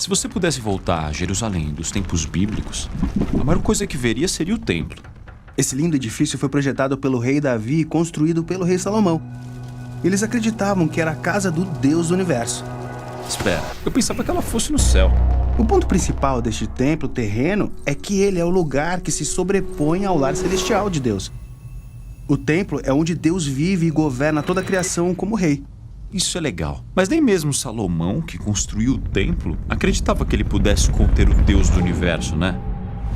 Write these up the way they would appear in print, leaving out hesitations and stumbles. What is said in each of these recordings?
Se você pudesse voltar a Jerusalém dos tempos bíblicos, a maior coisa que veria seria o templo. Esse lindo edifício foi projetado pelo rei Davi e construído pelo rei Salomão. Eles acreditavam que era a casa do Deus do universo. Espera, eu pensava que ela fosse no céu. O ponto principal deste templo terreno é que ele é o lugar que se sobrepõe ao lar celestial de Deus. O templo é onde Deus vive e governa toda a criação como rei. Isso é legal. Mas nem mesmo Salomão, que construiu o templo, acreditava que ele pudesse conter o Deus do universo, né?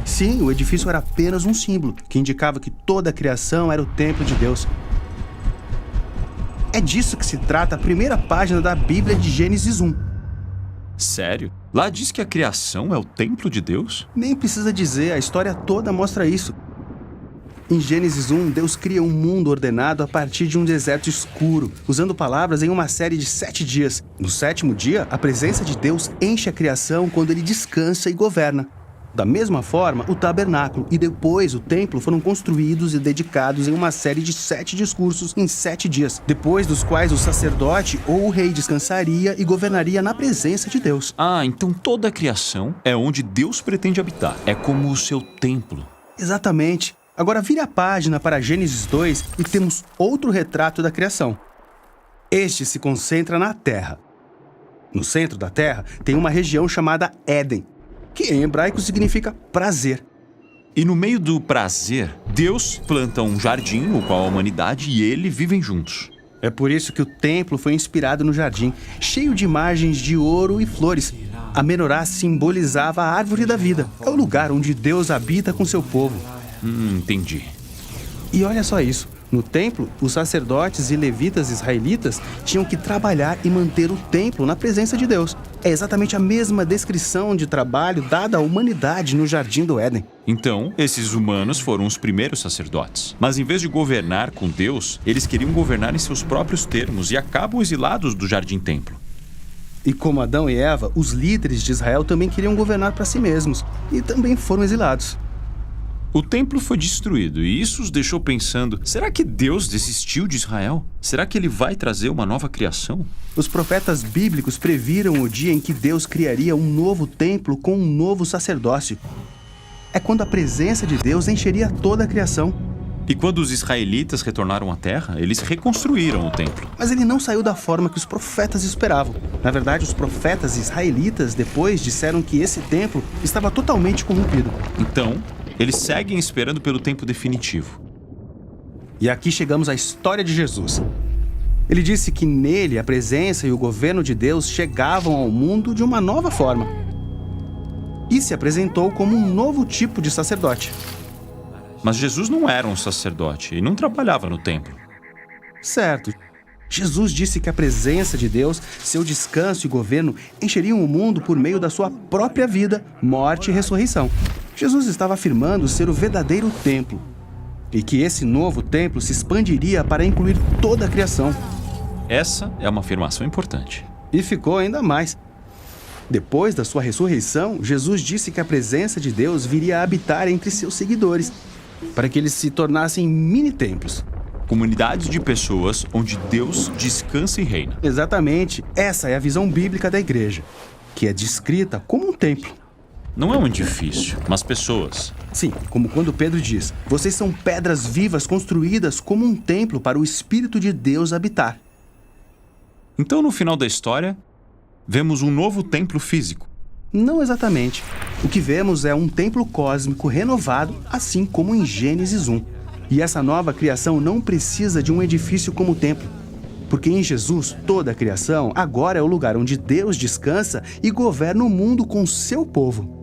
Sim, o edifício era apenas um símbolo, que indicava que toda a criação era o templo de Deus. É disso que se trata a primeira página da Bíblia de Gênesis 1. Sério? Lá diz que a criação é o templo de Deus? Nem precisa dizer, a história toda mostra isso. Em Gênesis 1, Deus cria um mundo ordenado a partir de um deserto escuro, usando palavras em uma série de 7 dias. No 7º dia, a presença de Deus enche a criação quando ele descansa e governa. Da mesma forma, o tabernáculo e depois o templo foram construídos e dedicados em uma série de 7 discursos em 7 dias, depois dos quais o sacerdote ou o rei descansaria e governaria na presença de Deus. Ah, então toda a criação é onde Deus pretende habitar. É como o seu templo. Exatamente. Agora vire a página para Gênesis 2 e temos outro retrato da criação. Este se concentra na Terra. No centro da Terra tem uma região chamada Éden, que em hebraico significa prazer. E no meio do prazer, Deus planta um jardim no qual a humanidade e ele vivem juntos. É por isso que o templo foi inspirado no jardim, cheio de imagens de ouro e flores. A menorá simbolizava a árvore da vida. É o lugar onde Deus habita com seu povo. Entendi. E olha só isso. No templo, os sacerdotes e levitas israelitas tinham que trabalhar e manter o templo na presença de Deus. É exatamente a mesma descrição de trabalho dada à humanidade no Jardim do Éden. Então, esses humanos foram os primeiros sacerdotes. Mas em vez de governar com Deus, eles queriam governar em seus próprios termos e acabam exilados do Jardim-Templo. E como Adão e Eva, os líderes de Israel também queriam governar para si mesmos e também foram exilados. O templo foi destruído e isso os deixou pensando: será que Deus desistiu de Israel? Será que ele vai trazer uma nova criação? Os profetas bíblicos previram o dia em que Deus criaria um novo templo com um novo sacerdócio. É quando a presença de Deus encheria toda a criação. E quando os israelitas retornaram à terra, eles reconstruíram o templo. Mas ele não saiu da forma que os profetas esperavam. Na verdade, os profetas israelitas depois disseram que esse templo estava totalmente corrompido. Então, eles seguem esperando pelo tempo definitivo. E aqui chegamos à história de Jesus. Ele disse que nele a presença e o governo de Deus chegavam ao mundo de uma nova forma. E se apresentou como um novo tipo de sacerdote. Mas Jesus não era um sacerdote e não trabalhava no templo. Certo. Jesus disse que a presença de Deus, seu descanso e governo encheriam o mundo por meio da sua própria vida, morte e ressurreição. Jesus estava afirmando ser o verdadeiro templo e que esse novo templo se expandiria para incluir toda a criação. Essa é uma afirmação importante. E ficou ainda mais. Depois da sua ressurreição, Jesus disse que a presença de Deus viria a habitar entre seus seguidores, para que eles se tornassem mini-templos. Comunidades de pessoas onde Deus descansa e reina. Exatamente. Essa é a visão bíblica da igreja, que é descrita como um templo. Não é um edifício, mas pessoas. Sim, como quando Pedro diz: vocês são pedras vivas construídas como um templo para o Espírito de Deus habitar. Então, no final da história, vemos um novo templo físico. Não exatamente. O que vemos é um templo cósmico renovado, assim como em Gênesis 1. E essa nova criação não precisa de um edifício como o templo, porque em Jesus toda a criação agora é o lugar onde Deus descansa e governa o mundo com seu povo.